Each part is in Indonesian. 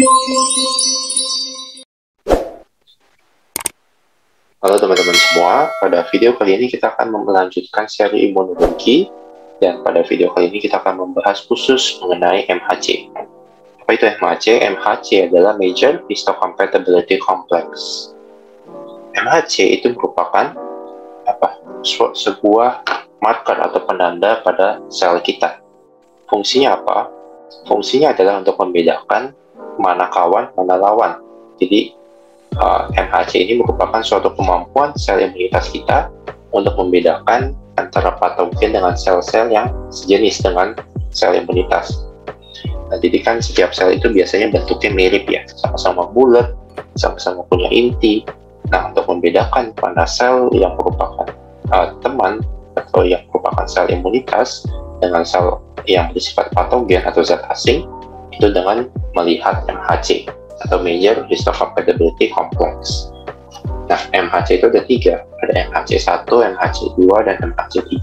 Halo teman-teman semua, pada video kali ini kita akan melanjutkan seri imunologi, dan pada video kali ini kita akan membahas khusus mengenai MHC. Apa itu MHC? MHC adalah Major Histocompatibility Complex. MHC itu merupakan sebuah marker atau penanda pada sel kita. Fungsinya apa? Fungsinya adalah untuk membedakan mana kawan, mana lawan. Jadi MHC ini merupakan suatu kemampuan sel imunitas kita untuk membedakan antara patogen dengan sel-sel yang sejenis dengan sel imunitas. Nah, jadi kan setiap sel itu biasanya bentuknya mirip ya, sama-sama bulat, sama-sama punya inti. Nah, untuk membedakan mana sel yang merupakan teman atau yang merupakan sel imunitas dengan sel yang bersifat patogen atau zat asing, itu dengan melihat MHC atau Major Histocompatibility Complex. Nah, MHC itu ada 3, ada MHC1, MHC2, dan MHC3.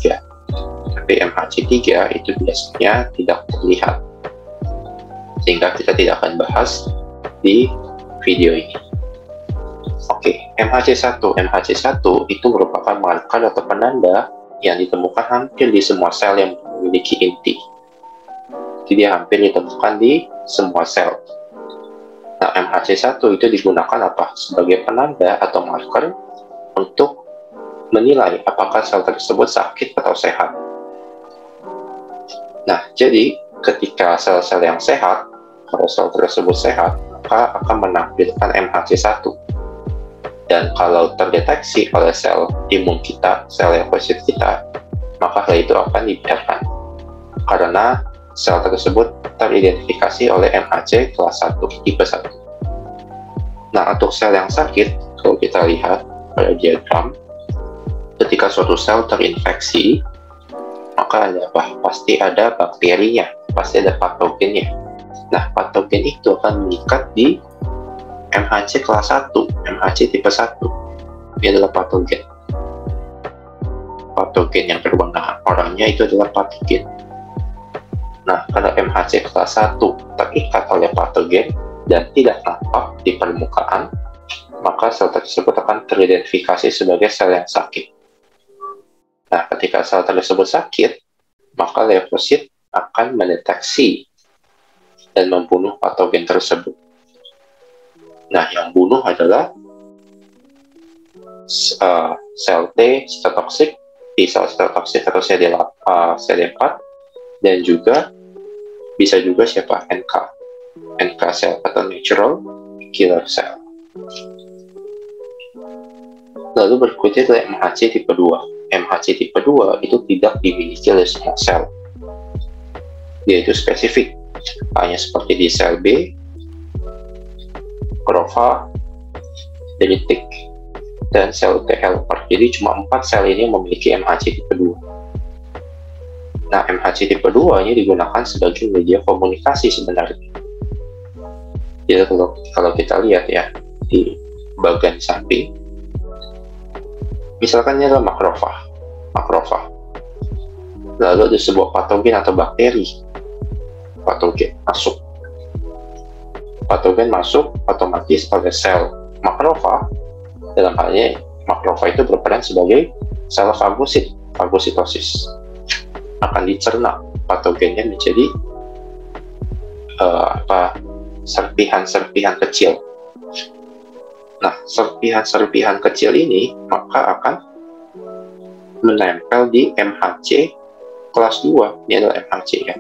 Tapi MHC3 itu biasanya tidak terlihat, sehingga kita tidak akan bahas di video ini. Oke, MHC1 itu merupakan marker atau penanda yang ditemukan hampir di semua sel yang memiliki inti. Jadi hampir ditemukan di semua sel. Nah, MHC1 itu digunakan apa? Sebagai penanda atau marker untuk menilai apakah sel tersebut sakit atau sehat. Nah, jadi ketika sel-sel yang sehat, kalau sel tersebut sehat, maka akan menampilkan MHC1. Dan kalau terdeteksi oleh sel imun kita, sel leukosit kita, maka hal itu akan dibiarkan. Karena sel tersebut teridentifikasi oleh MHC kelas 1, tipe 1. Nah, untuk sel yang sakit, kalau kita lihat pada diagram, ketika suatu sel terinfeksi, maka ada apa? Pasti ada bakterinya, pasti ada patogennya. Nah, patogen itu akan mengikat di MHC kelas 1, MHC tipe 1. Ini adalah patogen. Patogen yang berwarna oranye itu adalah patogen. Nah, karena MHC kelas 1 terikat oleh patogen dan tidak tampak di permukaan, maka sel tersebut akan teridentifikasi sebagai sel yang sakit. Nah, ketika sel tersebut sakit, maka leukosit akan mendeteksi dan membunuh patogen tersebut. Nah, yang bunuh adalah sel T sitotoksik, T sel sitotoksik atau CD4, dan juga bisa juga siapa? NK cell atau natural killer cell. Lalu berikutnya adalah MHC tipe 2. MHC tipe 2 itu tidak dimiliki oleh semua sel. Dia itu spesifik, hanya seperti di sel B, makrofag, dendritik, dan sel T helper. Jadi cuma 4 sel ini yang memiliki MHC tipe 2. Nah, MHC tipe 2 ini digunakan sebagai media komunikasi sebenarnya. Jadi kalau kita lihat ya di bagian samping, misalkan ini adalah makrofag. Lalu ada sebuah patogen atau bakteri. Patogen masuk otomatis pada sel makrofag. Dalam hal ini makrofag itu berperan sebagai sel fagositosis. Akan dicerna patogennya menjadi serpihan-serpihan kecil. Nah, serpihan-serpihan kecil ini maka akan menempel di MHC kelas 2. Ini adalah MHC ya.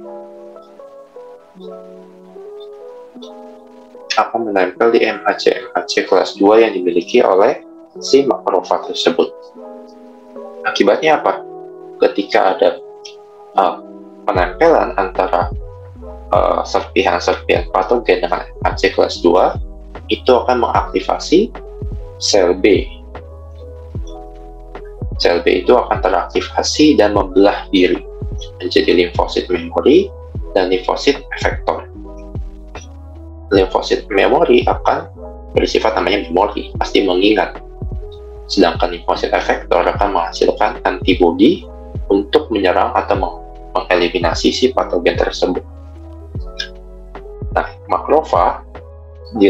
Akan menempel di MHC kelas 2 yang dimiliki oleh si makrofag tersebut. Akibatnya apa? Ketika ada penempelan antara serpihan-serpihan patogen dengan MHC kelas 2, itu akan mengaktifasi sel B. Sel B itu akan teraktivasi dan membelah diri menjadi limfosit memori dan limfosit efektor. Limfosit memori akan bersifat namanya memori, pasti mengingat. Sedangkan limfosit efektor akan menghasilkan antibodi untuk menyerang atau mengeliminasi si patogen tersebut. Nah, makrofag di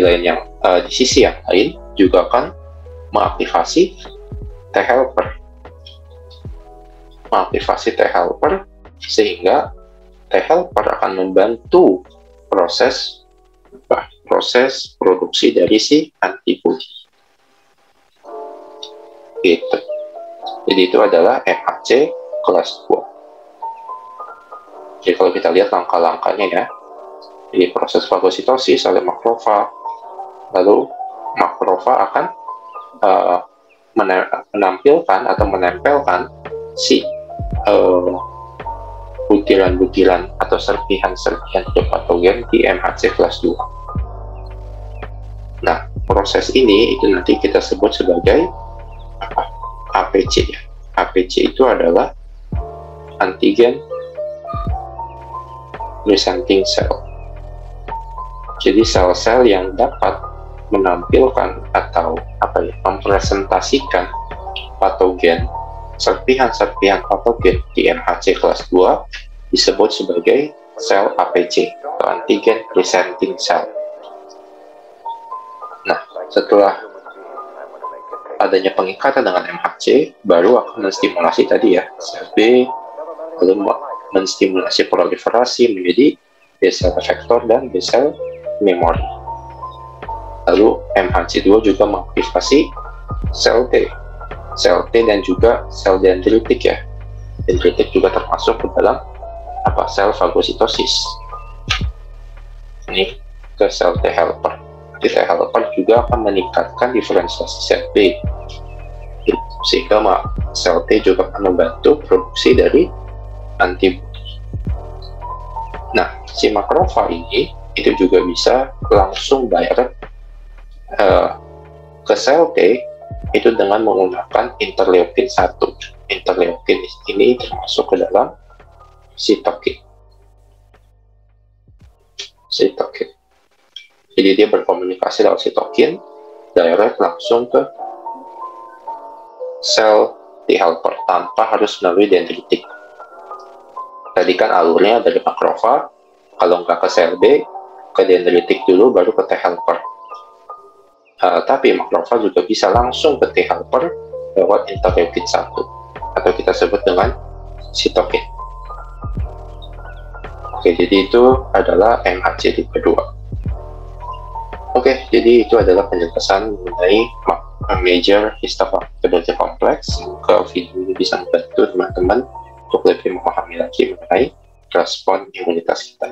sisi yang lain juga akan mengaktifasi T helper. Sehingga T helper akan membantu proses produksi dari si antibodi. Gitu. Jadi itu adalah MHC kelas 2. Jadi kalau kita lihat langkah-langkahnya ya, jadi proses fagositosis oleh makrofag, lalu makrofag akan menampilkan atau menempelkan si butiran-butiran atau serpihan-serpihan patogen di MHC kelas 2. Nah, proses ini itu nanti kita sebut sebagai APC ya. APC itu adalah antigen presenting cell. Jadi sel-sel yang dapat menampilkan atau mempresentasikan patogen, serpihan-serpihan patogen di MHC kelas 2 disebut sebagai sel APC atau antigen presenting cell. Nah, setelah adanya pengikatan dengan MHC, baru akan menstimulasi tadi ya, sel B, lalu menstimulasi proliferasi menjadi B-cell effector dan B-cell memory. Lalu MHC2 juga mengaktifasi sel T dan juga sel dendritik ya. Dendritik juga termasuk ke dalam sel fagositosis. Ini ke sel T helper. T helper juga akan meningkatkan diferensiasi sel B, sehingga sel T juga akan membantu produksi dari antibodi. Nah, si makrofag ini itu juga bisa langsung direct ke sel T itu dengan menggunakan interleukin 1. Interleukin ini termasuk ke dalam sitokin. Jadi dia berkomunikasi lewat sitokin, direct langsung ke sel T helper tanpa harus melalui dendritik. Tadi kan alurnya dari makrofag, kalau nggak ke sel B, ke dendritik dulu baru ke T helper. Tapi makrofag juga bisa langsung ke T helper lewat interleukin 1 atau kita sebut dengan sitokin. Oke, jadi itu adalah MHC tipe 2. Oke, jadi itu adalah penjelasan mengenai major histopathology complex. Semoga video ini bisa membantu teman-teman untuk lebih memahami lagi mengenai respon imunitas kita.